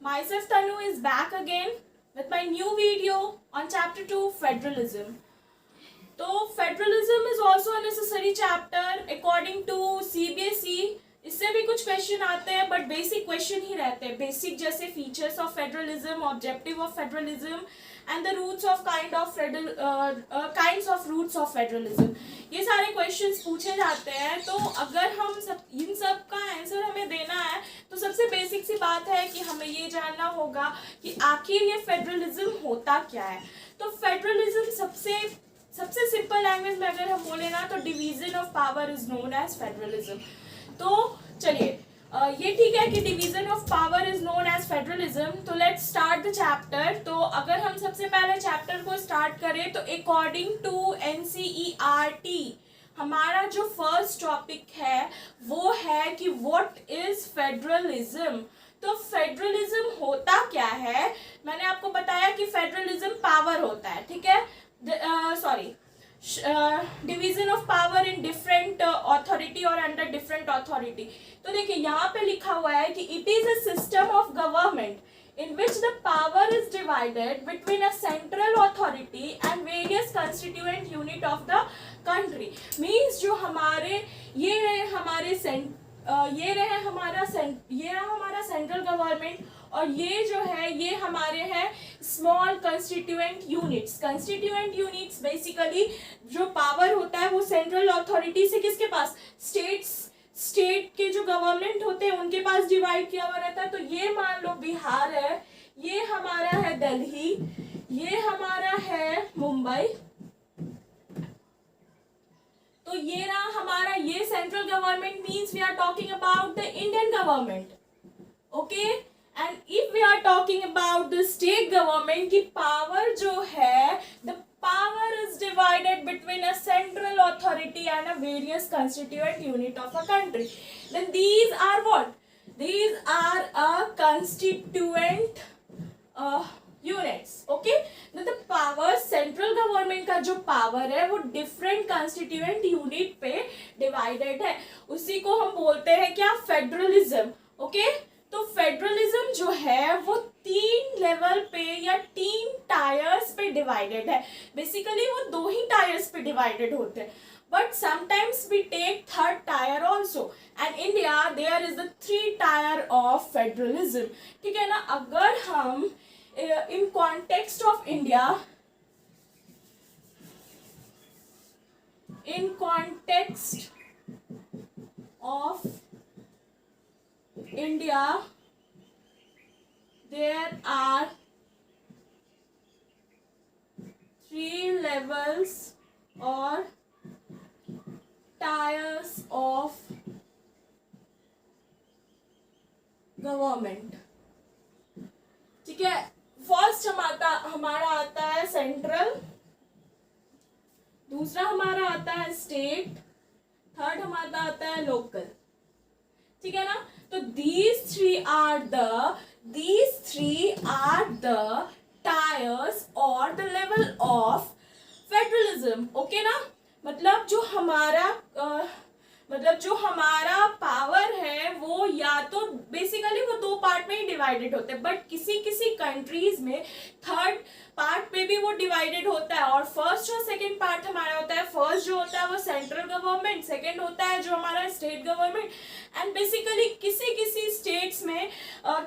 Myself Tanu is back again with my new video on chapter 2 federalism. तो federalism is also a necessary chapter according to CBSE. इससे भी कुछ question आते हैं but basic question ही रहते हैं. Basic जैसे features of federalism, objective of federalism and the routes of kinds of routes of federalism. ये सारे क्वेश्चंस पूछे जाते हैं. तो अगर हम इन सब का आंसर हमें देना है तो सबसे बेसिक सी बात है कि हमें ये जानना होगा कि आखिर ये फेडरलिज्म होता क्या है. तो फेडरलिज्म सबसे सिंपल लैंग्वेज में अगर हम बोले ना तो division of power is known as federalism. तो चलिए ये ठीक है कि division of power is known as federalism. तो लेट्स स्टार्ट द चैप्टर. तो अगर हम सबसे पहले चैप्टर को स्टार्ट करें तो अकॉर्डिंग टू NCERT हमारा जो फर्स्ट टॉपिक है वो है कि व्हाट इज फेडरलिज्म. तो फेडरलिज्म होता क्या है. मैंने आपको बताया कि फेडरलिज्म पावर होता है. ठीक है, division of power in different authority और अंडर डिफरेंट अथॉरिटी. तो देखिए यहाँ पे लिखा हुआ है कि it is a system of government in which the power is divided between a central authority and various constituent unit of the country. Means जो हमारे ये रहे हमारा सेंट्रल गवर्नमेंट और ये जो है ये हमारे हैं small constituent units. Constituent units basically जो पावर होता है वो सेंट्रल अथॉरिटी से किसके पास, स्टेट के जो गवर्नमेंट होते हैं उनके पास डिवाइड किया हुआ रहता है. तो ये मान लो बिहार है, ये हमारा है दिल्ली, ये हमारा है मुंबई. तो ये रहा हमारा ये central government. Means we are talking about the Indian government. Okay, and if we are talking about the state government की पावर जो है the power is divided between a central authority and a various constituent unit of a country. Then these are what? These are a constituent units. Okay? Now the power central government का जो power है वो different constituent unit पे divided है. उसी को हम बोलते हैं क्या, फेडरलिज्म. ओके, तो फेडरलिज्म जो है वो 3 लेवल पे या 3 टायर्स पे डिवाइडेड है. बेसिकली वो 2 ही टायर्स पे डिवाइडेड होते हैं but sometimes we take third tier also. And India there is the 3 tier of federalism. ठीक है ना. अगर हम in context of India, in context of India, there are 3 levels or tiers of government. ठीक है, first हमारा आता है सेंट्रल, दूसरा हमारा आता है स्टेट, थर्ड हमारा आता है लोकल. ठीक है ना. तो these three are the tiers or the level of federalism. Okay ना. मतलब जो हमारा पावर है वो या तो बेसिकली वो 2 पार्ट में ही डिवाइडेड होते हैं बट किसी कंट्रीज में थर्ड पार्ट में भी वो डिवाइडेड होता है. और फर्स्ट और सेकंड पार्ट हमारा होता है. फर्स्ट जो होता है वो सेंट्रल गवर्नमेंट, सेकंड होता है जो हमारा स्टेट गवर्नमेंट. एंड बेसिकली किसी स्टेट्स में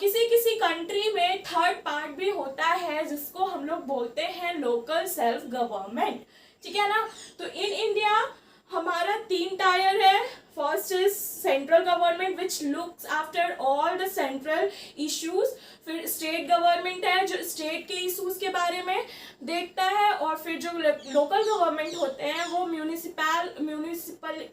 किसी कंट्री में थर्ड पार्ट भी होता है जिसको हम लोग बोलते हैं लोकल सेल्फ गवर्नमेंट. ठीक है ना. तो इन इंडिया हमारा 3 टायर है. First is central government which looks after all the central issues. फिर स्टेट गवर्नमेंट है जो स्टेट के इश्यूज के बारे में देखता है. और फिर जो लोकल गवर्नमेंट होते हैं वो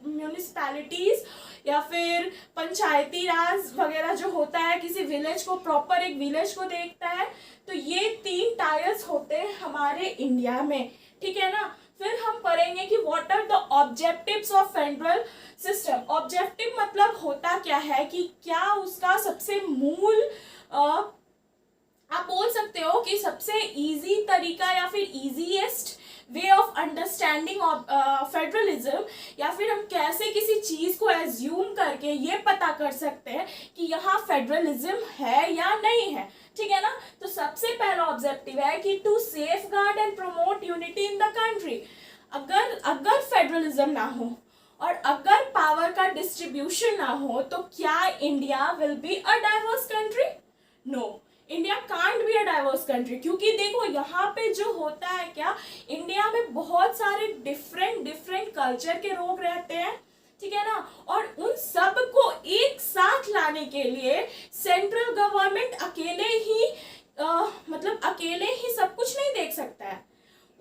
म्यूनिसिपैलिटीज या फिर पंचायती राज वगैरह जो होता है किसी विलेज को, प्रॉपर एक विलेज को देखता है. तो ये 3 टायर्स होते हैं हमारे इंडिया में. ठीक है ना. फिर हम पढ़ेंगे कि what are the objectives of federal system. Objective मतलब होता क्या है कि क्या उसका सबसे मूल आप बोल सकते हो कि सबसे इजी तरीका या फिर easiest way of understanding of federalism, या फिर हम कैसे किसी चीज को एज्यूम करके ये पता कर सकते हैं कि यहाँ फेडरलिज्म है या नहीं है, ठीक है ना। तो सबसे पहला ऑब्जेक्टिव है कि to safeguard and promote unity in the country. अगर फेडरलिज्म ना हो और अगर पावर का डिस्ट्रीब्यूशन ना हो तो क्या India will be a diverse country? No, India can't be a diverse country. क्योंकि देखो यहाँ पे जो होता है क्या, इंडिया में बहुत सारे डिफरेंट कल्चर के लोग रहते हैं, ठीक है ना। और उन सब को एक साथ लाने के लिए सेंट्रल गवर्नमेंट अकेले ही सब कुछ नहीं देख सकता है।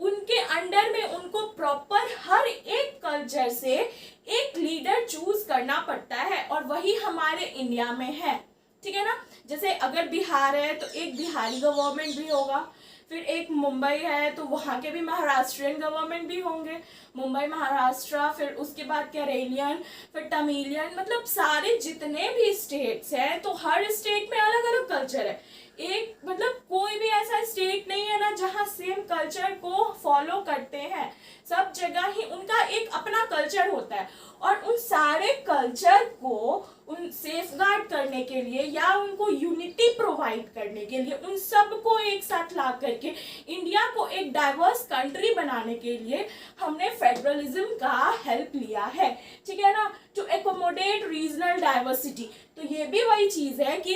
उनके अंडर में उनको प्रॉपर हर एक कल्चर से एक लीडर चूज करना पड़ता है, और वही हमारे इंडिया में है, ठीक है ना। जैसे अगर बिहार है तो एक बिहारी गवर्नमेंट भी होगा, फिर एक मुंबई है तो वहाँ के भी महाराष्ट्रियन गवर्नमेंट भी होंगे, मुंबई महाराष्ट्र, फिर उसके बाद केरलियन, फिर तमिलियन, मतलब सारे जितने भी स्टेट्स हैं तो हर स्टेट में अलग अलग कल्चर है। एक मतलब कोई भी ऐसा स्टेट नहीं है ना जहाँ सेम कल्चर को फॉलो करते हैं, सब जगह ही उनका एक अपना कल्चर होता है। और उन सारे कल्चर को उन सेफगार्ड करने के लिए या उनको यूनिटी प्रोवाइड करने के लिए उन सबको एक साथ ला करके इंडिया को एक डाइवर्स कंट्री बनाने के लिए हमने फेडरलिज्म का हेल्प लिया है, ठीक है ना, टू एकोमोडेट रीजनल डाइवर्सिटी। तो ये भी वही चीज है कि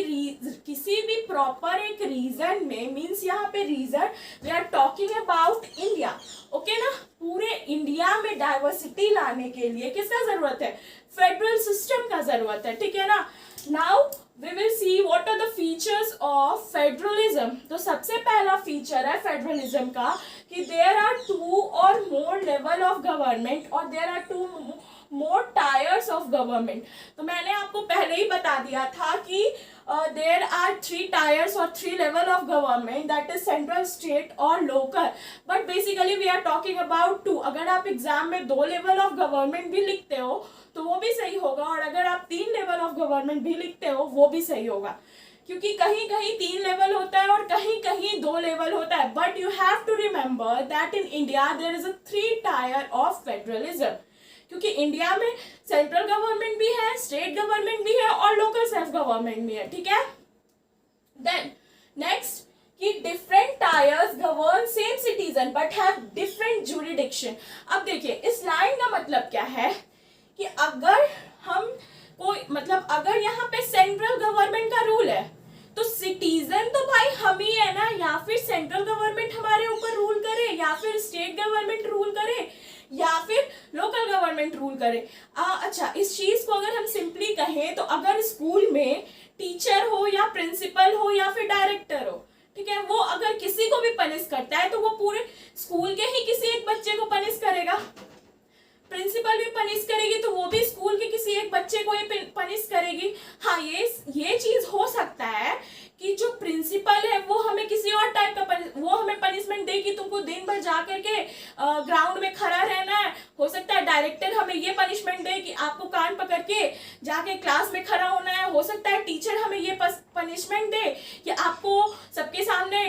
किसी भी प्रॉपर एक रीजन में, मीन्स यहाँ पे region we are talking about India, okay ना, पूरे इंडिया में डाइवर्सिटी लाने के लिए किसका जरूरत है? फेडरल सिस्टम का जरूरत है, ठीक है ना। Now we will see what are the features of federalism. तो सबसे पहला फीचर है फेडरलिज्म का कि देयर आर 2 और मोर लेवल ऑफ गवर्नमेंट और there are 2 more tiers of government. तो मैंने आपको पहले ही बता दिया था कि देयर आर 3 टायर्स और 3 level of government, that is central, state और local, but basically we are talking about 2। अगर आप एग्जाम में 2 लेवल ऑफ गवर्नमेंट भी लिखते हो तो वो भी सही होगा, और अगर आप 3 लेवल ऑफ गवर्नमेंट भी लिखते हो वो भी सही होगा, क्योंकि कहीं कहीं 3 लेवल होता है और कहीं कहीं 2 लेवल होता है। But you have to remember that in India there is a 3 tier of federalism, क्योंकि इंडिया में सेंट्रल गवर्नमेंट भी है, स्टेट गवर्नमेंट भी है और लोकल सेल्फ गवर्नमेंट भी है, ठीक है। देन नेक्स्ट कि different tyres govern same citizen but have different jurisdiction. अब देखिए इस लाइन का मतलब क्या है कि अगर हम कोई मतलब अगर यहाँ पे सेंट्रल गवर्नमेंट का रूल है तो सिटीजन तो भाई हम ही है ना, या फिर सेंट्रल गवर्नमेंट हमारे ऊपर रूल करे, या फिर स्टेट गवर्नमेंट रूल करे, या फिर लोकल गवर्नमेंट रूल करे। अच्छा, इस चीज को अगर हम सिंपली कहें तो अगर स्कूल में टीचर हो या प्रिंसिपल हो या फिर डायरेक्टर हो, ठीक है, वो अगर किसी को भी पनिश करता है तो वो पूरे स्कूल के ही किसी एक बच्चे को पनिश करेगा। प्रिंसिपल भी पनिश करेगी तो वो भी स्कूल के किसी एक बच्चे को ही पनिश करेगी। हाँ, ये चीज हो सकता है कि जो प्रिंसिपल है वो हमें किसी और टाइप का वो हमें पनिशमेंट देगी, तुमको दिन भर जा करके ग्राउंड में खड़ा रहना है। हो सकता है डायरेक्टर हमें ये पनिशमेंट दे कि आपको कान पकड़ के जाके क्लास में खड़ा होना है। हो सकता है टीचर हमें ये पनिशमेंट दे कि आपको सबके सामने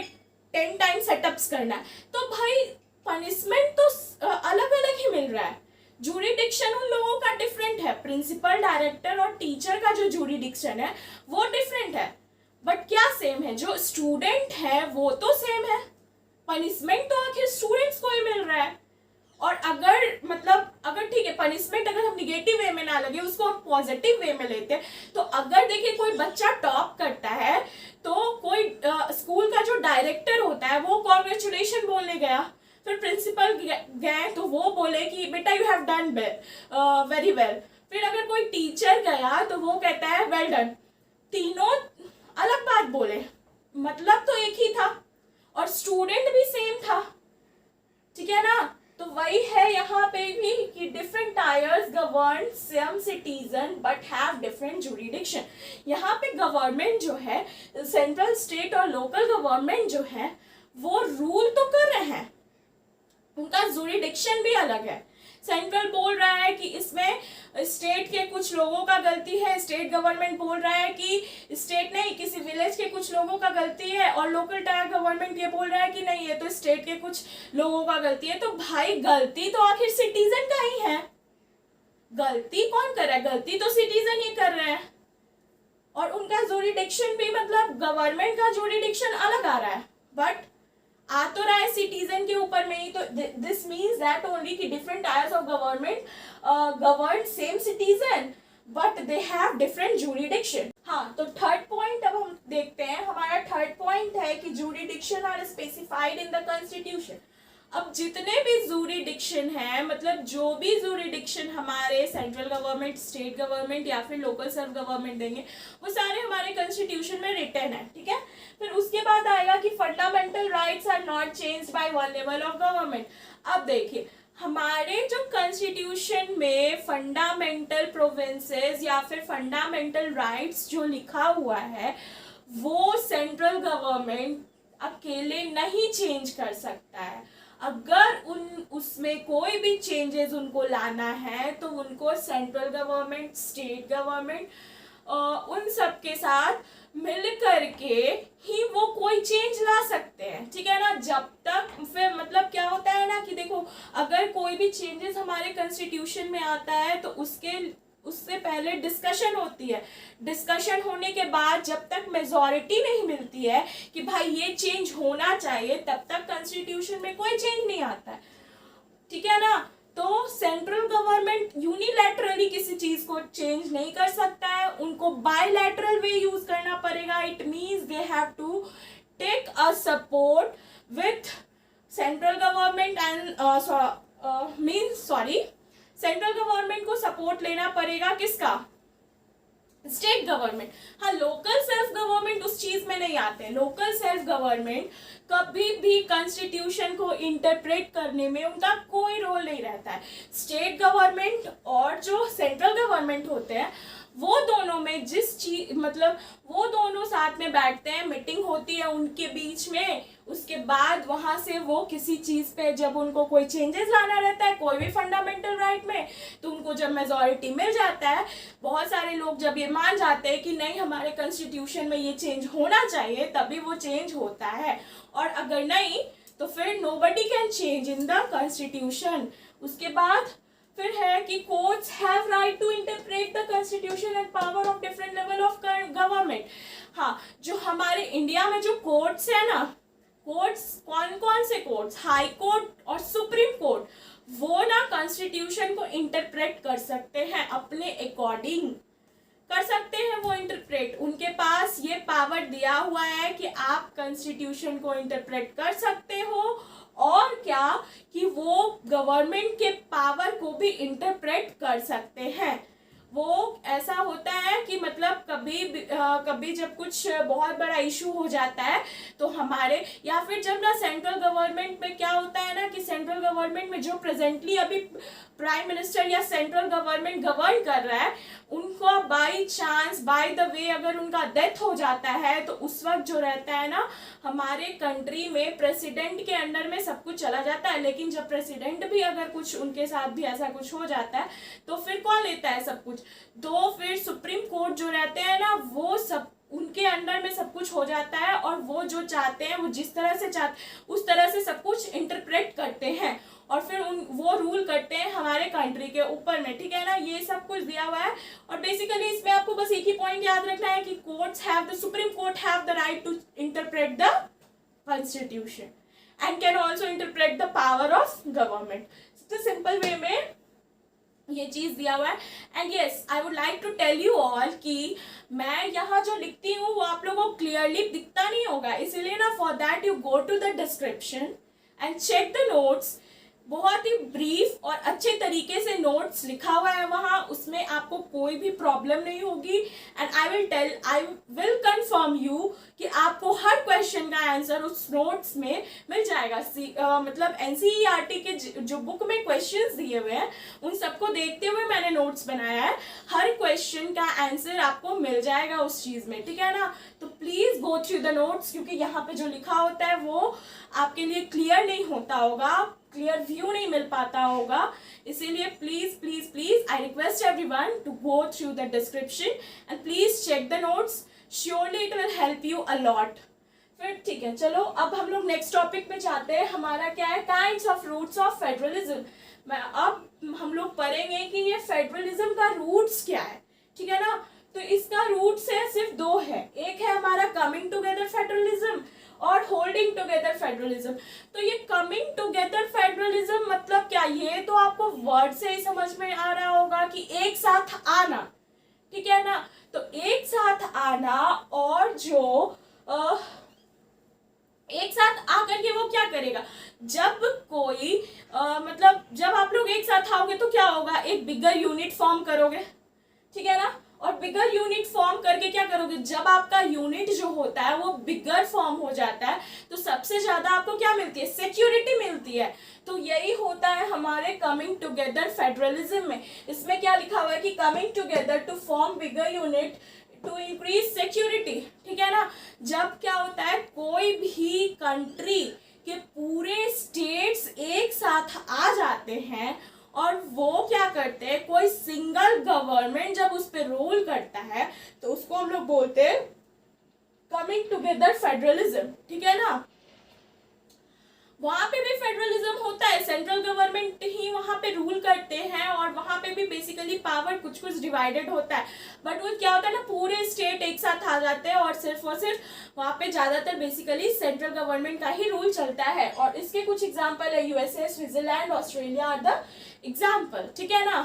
10 टाइम सेटअप्स करना है। तो भाई पनिशमेंट तो अलग अलग ही मिल रहा है। जूरिडिक्शन उन लोगों का डिफरेंट है, प्रिंसिपल, डायरेक्टर और टीचर का जो जूरिडिक्शन है वो डिफरेंट है, बट क्या सेम है? जो स्टूडेंट है वो तो सेम है, पनिशमेंट तो आखिर स्टूडेंट्स को ही मिल रहा है। और अगर ठीक है पनिशमेंट अगर हम निगेटिव वे में ना लगे, उसको हम पॉजिटिव वे में लेते हैं, तो अगर देखिए कोई बच्चा टॉप करता है तो कोई स्कूल का जो डायरेक्टर होता है वो कॉन्ग्रेचुलेशन बोलने गया, फिर प्रिंसिपल गए तो वो बोले कि बेटा you have done very well. फिर अगर कोई टीचर गया तो वो कहता है वेल डन। तीनों अलग बात बोले, मतलब तो एक ही था और स्टूडेंट भी सेम था, ठीक है ना। तो वही है यहाँ पे भी कि different tyres govern same citizen but have different jurisdiction. यहाँ पे गवर्नमेंट जो है, सेंट्रल, स्टेट और लोकल गवर्नमेंट जो है वो रूल तो कर रहे हैं, उनका जुरिडिक्शन भी अलग है। सेंट्रल बोल रहा है कि इसमें स्टेट के कुछ लोगों का गलती है, स्टेट गवर्नमेंट बोल रहा है कि स्टेट नहीं किसी विलेज के कुछ लोगों का गलती है, और लोकल टायर गवर्नमेंट ये बोल रहा है कि नहीं ये तो स्टेट के कुछ लोगों का गलती है। तो भाई गलती तो आखिर सिटीजन का ही है, गलती कौन कर रहा है? गलती तो सिटीजन ही कर रहे हैं, और उनका जुरिडिक्शन भी मतलब गवर्नमेंट का जुरिडिक्शन अलग आ रहा है, बट आ तो रहा है सिटीजन के ऊपर में ही। तो दिस मीन्स दैट ओनली कि different tyres of government govern same citizen but they have different jurisdiction. हाँ, तो थर्ड पॉइंट अब हम देखते हैं। हमारा थर्ड पॉइंट है कि jurisdiction are specified in the constitution. अब जितने भी जुरिडिक्शन है, मतलब जो भी जुरिडिक्शन हमारे सेंट्रल गवर्नमेंट, स्टेट गवर्नमेंट या फिर लोकल सेल्फ गवर्नमेंट देंगे, वो सारे हमारे कॉन्स्टिट्यूशन में रिटन है, ठीक है। फिर उसके बाद आएगा कि fundamental rights are not changed by one level of government. अब देखिए हमारे जो कॉन्स्टिट्यूशन में फंडामेंटल प्रोविंसेस या फिर फंडामेंटल राइट्स जो लिखा हुआ है वो सेंट्रल गवर्नमेंट अकेले नहीं चेंज कर सकता है। अगर उसमें कोई भी चेंजेस उनको लाना है तो उनको सेंट्रल गवर्नमेंट, स्टेट गवर्नमेंट उन सब के साथ मिल करके ही वो कोई चेंज ला सकते हैं, ठीक है ना। जब तक फिर मतलब क्या होता है ना कि देखो अगर कोई भी चेंजेस हमारे कॉन्स्टिट्यूशन में आता है तो उससे पहले डिस्कशन होती है। डिस्कशन होने के बाद जब तक मेजॉरिटी नहीं मिलती है कि भाई ये चेंज होना चाहिए, तब तक कॉन्स्टिट्यूशन में कोई चेंज नहीं आता है, ठीक है ना। तो सेंट्रल गवर्नमेंट यूनिलैटरली किसी चीज को चेंज नहीं कर सकता है, उनको बायलैटरल वे यूज करना पड़ेगा। It means they have to take a support with central government and central government को सपोर्ट लेना पड़ेगा किसका? State government. हाँ, लोकल सेल्फ गवर्नमेंट उस चीज में नहीं आते। लोकल सेल्फ गवर्नमेंट कभी भी कॉन्स्टिट्यूशन को इंटरप्रेट करने में उनका कोई रोल नहीं रहता है। स्टेट गवर्नमेंट और जो सेंट्रल गवर्नमेंट होते हैं वो दोनों में जिस चीज मतलब वो दोनों साथ में बैठते हैं, मीटिंग होती है उनके बीच में, उसके बाद वहां से वो किसी चीज पे जब उनको कोई चेंजेस लाना रहता है कोई भी फंडामेंटल राइट में, तो उनको जब मेजॉरिटी मिल जाता है, बहुत सारे लोग जब ये मान जाते हैं कि नहीं हमारे कॉन्स्टिट्यूशन में ये चेंज होना चाहिए, तभी वो चेंज होता है। और अगर नहीं तो फिर nobody can change in the constitution. उसके बाद फिर है कि courts have right to interpret the constitution and power of different level of government. हाँ, जो हमारे इंडिया में जो कोर्ट्स है ना, कोर्ट्स कौन कौन से कोर्ट्स? हाई कोर्ट और सुप्रीम कोर्ट, वो ना कॉन्स्टिट्यूशन को इंटरप्रेट कर सकते हैं, अपने अकॉर्डिंग कर सकते हैं वो इंटरप्रेट। उनके पास ये पावर दिया हुआ है कि आप कॉन्स्टिट्यूशन को इंटरप्रेट कर सकते हो, और क्या कि वो गवर्नमेंट के पावर को भी इंटरप्रेट कर सकते हैं। वो ऐसा होता है कि मतलब कभी जब कुछ बहुत बड़ा इशू हो जाता है तो हमारे या फिर जब ना सेंट्रल गवर्नमेंट में क्या होता है ना कि सेंट्रल गवर्नमेंट में जो प्रेजेंटली अभी प्राइम मिनिस्टर या सेंट्रल गवर्नमेंट गवर्न कर रहा है, उनको by chance by the way अगर उनका डेथ हो जाता है तो उस वक्त जो रहता है ना हमारे कंट्री में प्रेसिडेंट के अंडर में सब कुछ चला जाता है। लेकिन जब प्रेसिडेंट भी अगर कुछ उनके साथ भी ऐसा कुछ हो जाता है तो फिर कौन लेता है सब कुछ? तो फिर सुप्रीम कोर्ट जो रहते हैं ना वो सब उनके अंडर में सब कुछ हो जाता है, और वो जो चाहते हैं वो जिस तरह से चाहते उस तरह से सब कुछ इंटरप्रेट करते हैं और फिर वो रूल करते हैं हमारे कंट्री के ऊपर में, ठीक है ना। ये सब कुछ दिया हुआ है, और बेसिकली इसमें आपको बस एक ही पॉइंट याद रखना है कि courts have the supreme court have the right to interpret the constitution and can also interpret the power of government. तो सिंपल वे में ये चीज दिया हुआ है। And yes, I would like to tell you all कि मैं यहाँ जो लिखती हूँ वो आप लोगों को क्लियरली दिखता नहीं होगा, इसीलिए ना for that you go to the description and check the notes. बहुत ही ब्रीफ और अच्छे तरीके से नोट्स लिखा हुआ है वहाँ, उसमें आपको कोई भी प्रॉब्लम नहीं होगी। And I will confirm you कि आपको हर क्वेश्चन का आंसर उस नोट्स में मिल जाएगा। मतलब एनसीईआरटी के जो बुक में क्वेश्चंस दिए हुए हैं उन सबको देखते हुए मैंने नोट्स बनाया है। हर क्वेश्चन का आंसर आपको मिल जाएगा उस चीज़ में, ठीक है ना। तो please go through the notes, क्योंकि यहाँ पे जो लिखा होता है वो आपके लिए क्लियर नहीं होता होगा। क्लियर व्यू नहीं मिल पाता होगा, इसीलिए please please please I request everyone to go through the description and please check the notes, surely it will help you a lot. फिर ठीक है, चलो अब हम लोग नेक्स्ट टॉपिक पे जाते हैं। हमारा क्या है, kinds of routes of federalism. अब हम लोग पढ़ेंगे कि ये फेडरलिज्म का रूट्स क्या है, ठीक है ना। तो इसका रूट्स है सिर्फ दो है, एक है हमारा कमिंग टुगेदर फेडरलिज्म और होल्डिंग टुगेदर फेडरलिज्म। तो ये कमिंग टुगेदर फेडरलिज्म मतलब क्या, ये तो आपको वर्ड से ही समझ में आ रहा होगा कि एक साथ आना, ठीक है ना। तो एक साथ आना, और जो एक साथ आकर के वो क्या करेगा, जब कोई मतलब जब आप लोग एक साथ आओगे तो क्या होगा, एक बिगर यूनिट फॉर्म करोगे, ठीक है ना। और बिगर यूनिट फॉर्म करके क्या करोगे, जब आपका यूनिट जो होता है वो बिगर फॉर्म हो जाता है तो सबसे ज्यादा आपको क्या मिलती है, सिक्योरिटी मिलती है। तो यही होता है हमारे कमिंग टुगेदर फेडरलिज्म में। इसमें क्या लिखा हुआ है कि coming together to form bigger unit to increase security, ठीक है ना। जब क्या होता है, कोई भी कंट्री के पूरे स्टेट्स एक साथ आ जाते हैं और वो क्या करते हैं, कोई सिंगल गवर्नमेंट जब उस पर रूल करता है तो उसको हम लोग बोलते हैं कमिंग टुगेदर फेडरलिज्म, ठीक है ना। वहां पे भी फेडरलिज्म होता है, सेंट्रल गवर्नमेंट ही वहां पे रूल करते हैं और वहां पे भी बेसिकली पावर कुछ कुछ डिवाइडेड होता है, बट वो क्या होता है ना, पूरे स्टेट एक साथ आ जाते हैं और सिर्फ वहां पे ज्यादातर बेसिकली सेंट्रल गवर्नमेंट का ही रूल चलता है। और इसके कुछ एग्जाम्पल है, USA, Switzerland, Australia are the example, ठीक है ना।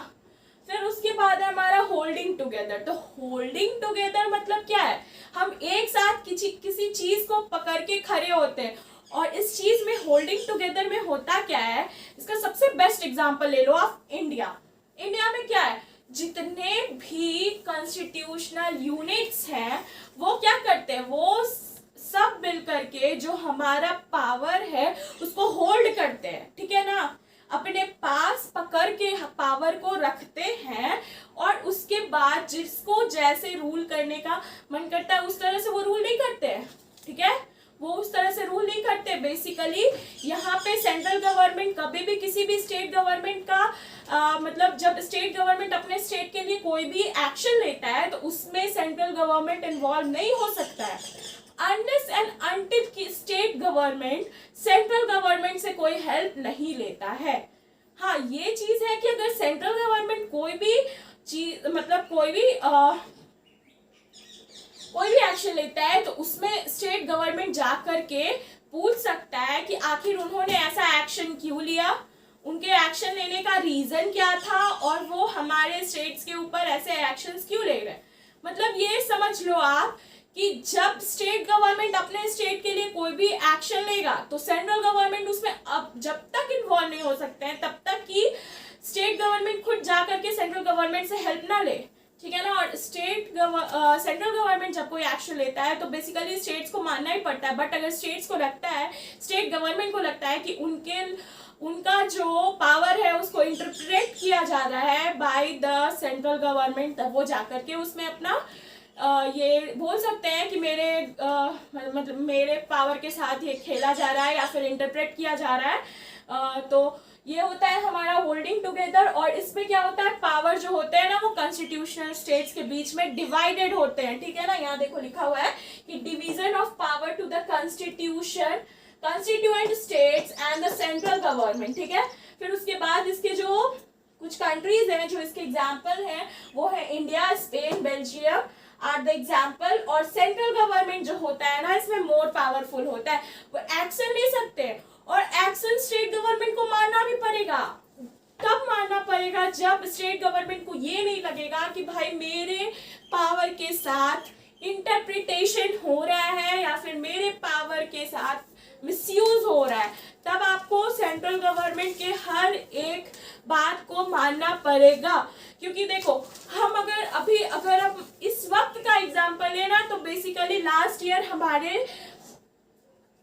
फिर उसके बाद है हमारा होल्डिंग टुगेदर। तो होल्डिंग टुगेदर मतलब क्या है, हम एक साथ किसी चीज को पकड़ के खड़े होते हैं। और इस चीज में होल्डिंग टुगेदर में होता क्या है, इसका सबसे बेस्ट एग्जांपल ले लो आप, इंडिया। इंडिया में क्या है, जितने भी कॉन्स्टिट्यूशनल यूनिट्स हैं वो क्या करते हैं, वो सब मिल करके जो हमारा पावर है उसको होल्ड करते हैं, ठीक है ना। अपने पास पकड़ के पावर को रखते हैं और उसके बाद जिसको जैसे रूल करने का मन करता है उस तरह से वो रूल नहीं करते हैं, ठीक है। वो उस तरह से रूल नहीं करते। बेसिकली यहाँ पे सेंट्रल गवर्नमेंट कभी भी किसी भी स्टेट गवर्नमेंट का मतलब जब स्टेट गवर्नमेंट अपने स्टेट के लिए कोई भी एक्शन लेता है तो उसमें सेंट्रल गवर्नमेंट इन्वॉल्व नहीं हो सकता है अनलेस एंड अनटिल की स्टेट गवर्नमेंट सेंट्रल गवर्नमेंट से कोई हेल्प नहीं लेता है। हाँ, ये चीज है कि अगर सेंट्रल गवर्नमेंट कोई भी चीज मतलब कोई भी एक्शन लेता है तो उसमें स्टेट गवर्नमेंट जा करके पूछ सकता है कि आखिर उन्होंने ऐसा एक्शन क्यों लिया, उनके एक्शन लेने का रीजन क्या था और वो हमारे स्टेट्स के ऊपर ऐसे एक्शंस क्यों ले रहे हैं। मतलब ये समझ लो आप कि जब स्टेट गवर्नमेंट अपने स्टेट के लिए कोई भी एक्शन लेगा तो सेंट्रल गवर्नमेंट उसमें अब जब तक इन्वॉल्व नहीं हो सकते हैं तब तक कि स्टेट गवर्नमेंट खुद जा करके सेंट्रल गवर्नमेंट से हेल्प ना ले, ठीक है ना। और सेंट्रल गवर्नमेंट जब कोई एक्शन लेता है तो बेसिकली स्टेट्स को मानना ही पड़ता है। बट अगर स्टेट्स को लगता है, स्टेट गवर्नमेंट को लगता है कि उनका जो पावर है उसको इंटरप्रेट किया जा रहा है बाय द सेंट्रल गवर्नमेंट, तब वो जाकर के उसमें अपना ये बोल सकते हैं कि मतलब मेरे पावर के साथ ये खेला जा रहा है या फिर इंटरप्रेट किया जा रहा है। तो ये होता है हमारा होल्डिंग टुगेदर। और इसमें क्या होता है, पावर जो होते हैं ना वो कॉन्स्टिट्यूशनल स्टेट्स के बीच में डिवाइडेड होते हैं, ठीक है ना। यहाँ देखो लिखा हुआ है कि division of power to the constitution, constituent states and the central government, ठीक है। फिर उसके बाद इसके जो कुछ कंट्रीज हैं जो इसके एग्जाम्पल हैं वो है India, Spain, Belgium are the example. और सेंट्रल गवर्नमेंट जो होता है ना इसमें मोर पावरफुल होता है, वो एक्शन ले सकते हैं और एक्शन स्टेट गवर्नमेंट को मानना भी पड़ेगा। कब मानना पड़ेगा, जब स्टेट गवर्नमेंट को ये नहीं लगेगा कि भाई मेरे पावर के साथ इंटरप्रिटेशन हो रहा है या फिर मेरे पावर के साथ मिसयूज हो रहा है, तब आपको सेंट्रल गवर्नमेंट के हर एक बात को मानना पड़ेगा। क्योंकि देखो हम अगर हम इस वक्त का एग्जांपल लेना तो बेसिकली लास्ट ईयर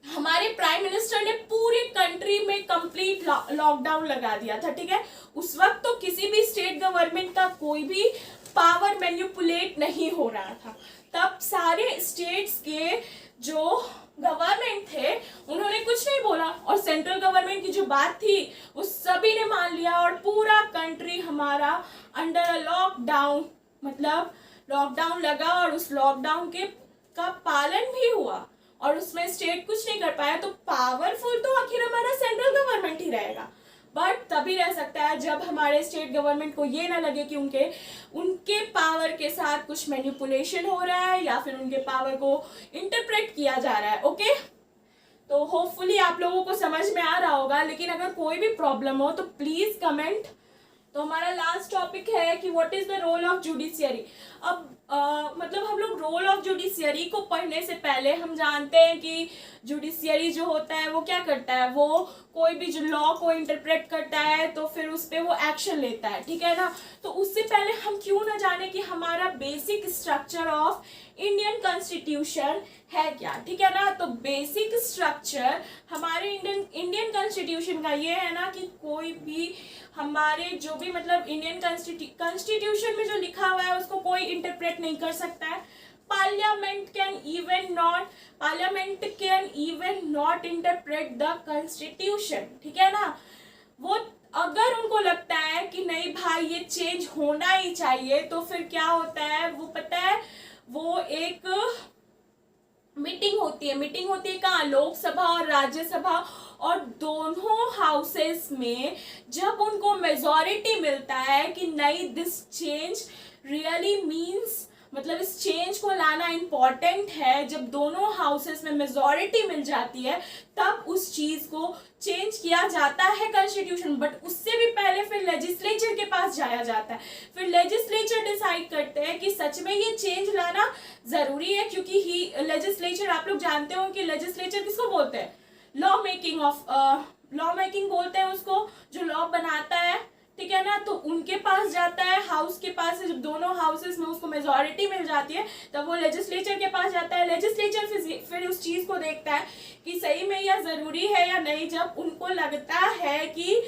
हमारे प्राइम मिनिस्टर ने पूरी कंट्री में कंप्लीट लॉकडाउन लगा दिया था, ठीक है। उस वक्त तो किसी भी स्टेट गवर्नमेंट का कोई भी पावर मैन्युपुलेट नहीं हो रहा था। तब सारे स्टेट्स के जो गवर्नमेंट थे उन्होंने कुछ नहीं बोला, और सेंट्रल गवर्नमेंट की जो बात थी उस सभी ने मान लिया, और पूरा कंट्री हमारा अंडर अ लॉकडाउन, मतलब लॉकडाउन लगा और उस लॉकडाउन के का पालन भी हुआ, और उसमें स्टेट कुछ नहीं कर पाया। तो पावरफुल तो आखिर हमारा सेंट्रल गवर्नमेंट ही रहेगा, बट तभी रह सकता है जब हमारे स्टेट गवर्नमेंट को ये ना लगे कि उनके पावर के साथ कुछ मैनिपुलेशन हो रहा है या फिर उनके पावर को इंटरप्रेट किया जा रहा है। ओके, तो होपफुली आप लोगों को समझ में आ रहा होगा, लेकिन अगर कोई भी प्रॉब्लम हो तो प्लीज कमेंट। तो हमारा लास्ट टॉपिक है कि what is the role of judiciary. अब मतलब हम लोग रोल ऑफ जुडिशियरी को पढ़ने से पहले हम जानते हैं कि जुडिशियरी जो होता है वो क्या करता है, वो कोई भी जो लॉ को इंटरप्रेट करता है तो फिर उस पर वो एक्शन लेता है, ठीक है ना। तो उससे पहले हम क्यों ना जाने कि हमारा basic structure of Indian constitution है क्या, ठीक है ना। तो बेसिक स्ट्रक्चर हमारे इंडियन कॉन्स्टिट्यूशन का ये है ना कि कोई भी हमारे जो भी मतलब इंडियन कॉन्स्टिट्यूशन में जो लिखा हुआ है उसको कोई इंटरप्रेट नहीं कर सकता है। Parliament can even not interpret the constitution, ठीक है ना। वो अगर उनको लगता है कि नहीं भाई ये चेंज होना ही चाहिए, तो फिर क्या होता है वो पता है, वो एक मीटिंग होती है कहाँ, लोकसभा और राज्यसभा, और दोनों हाउसेस में जब उनको मेजॉरिटी मिलता है कि नहीं दिस चेंज रियली मीन्स, मतलब इस चेंज को लाना इम्पॉर्टेंट है, जब दोनों हाउसेस में मेजॉरिटी मिल जाती है तब उस चीज को चेंज किया जाता है कॉन्स्टिट्यूशन। बट उससे भी पहले फिर लेजिस्लेचर के पास जाया जाता है, फिर लेजिस्लेचर डिसाइड करते हैं कि सच में ये चेंज लाना जरूरी है, क्योंकि ही लेजिस्लेचर, आप लोग जानते हो कि लेजिस्लेचर किसको बोलते हैं, लॉ मेकिंग बोलते हैं उसको, जो लॉ बनाता है, ठीक है ना। तो उनके पास जाता है, हाउस के पास है, जब दोनों हाउसेस में उसको मेजॉरिटी मिल जाती है तब वो लेजिस्लेचर के पास जाता है। लेजिस्लेचर फिर उस चीज को देखता है कि सही में यह जरूरी है या नहीं। जब उनको लगता है कि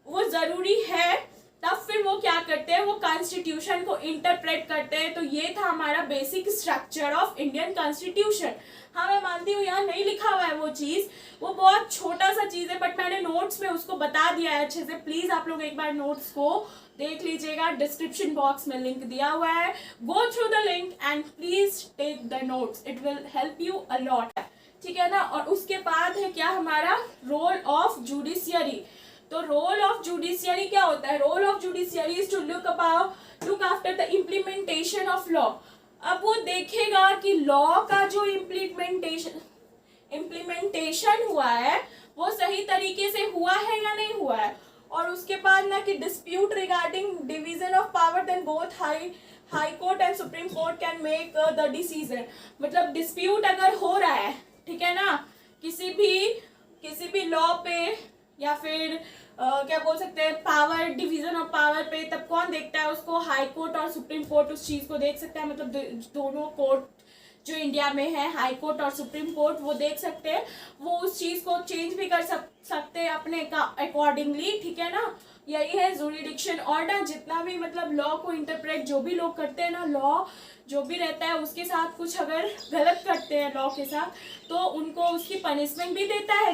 वो जरूरी है तब फिर वो क्या करते हैं, वो कॉन्स्टिट्यूशन को इंटरप्रेट करते हैं। तो ये था हमारा basic structure of Indian constitution. हाँ मैं मानती हूँ यहाँ नहीं लिखा हुआ है वो चीज, वो बहुत छोटा सा चीज है, बट मैंने नोट्स में उसको बता दिया है अच्छे से। प्लीज आप लोग एक बार नोट्स को देख लीजिएगा, डिस्क्रिप्शन बॉक्स में लिंक दिया हुआ है, go through the link and please take the notes, it will help you a lot, ठीक है ना। और उसके बाद है क्या हमारा रोल ऑफ जुडिशियरी। तो रोल ऑफ जुडिशियरी क्या होता है, role of judiciary is to look after the implementation of law. अब वो देखेगा कि लॉ का जो इम्प्लीमेंटेशन हुआ है वो सही तरीके से हुआ है या नहीं हुआ है, और उसके बाद ना कि dispute regarding division of power, then both high court and supreme court can make the decision. मतलब डिस्प्यूट अगर हो रहा है, ठीक है ना, किसी भी लॉ पे या फिर क्या बोल सकते हैं पावर, डिवीजन ऑफ पावर पे, तब कौन देखता है उसको, हाई कोर्ट और सुप्रीम कोर्ट उस चीज को देख सकता है। मतलब दोनों कोर्ट जो इंडिया में है, हाई कोर्ट और सुप्रीम कोर्ट, वो देख सकते हैं, वो उस चीज को चेंज भी कर सकते हैं अपने का अकॉर्डिंगली, ठीक है ना। यही है जुरिडिक्शन ऑर्डर। जितना भी मतलब लॉ को इंटरप्रेट जो भी लोग करते हैं ना, लॉ जो भी रहता है उसके साथ कुछ अगर गलत करते हैं लॉ के साथ, तो उनको उसकी पनिशमेंट भी देता है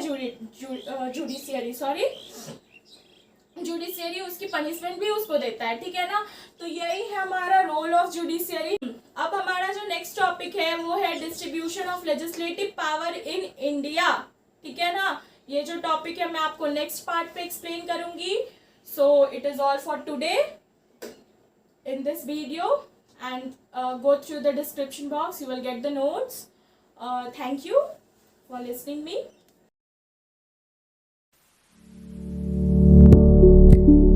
जुडिशियरी उसकी पनिशमेंट भी उसको देता है, ठीक है ना। तो यही है हमारा रोल ऑफ जुडिशियरी। अब हमारा जो नेक्स्ट टॉपिक है वो है distribution of legislative power in India, ठीक है ना। ये जो टॉपिक है मैं आपको नेक्स्ट पार्ट पे एक्सप्लेन करूंगी। So it is all for today in this video, and go through the description box, you will get the notes. Thank you for listening me.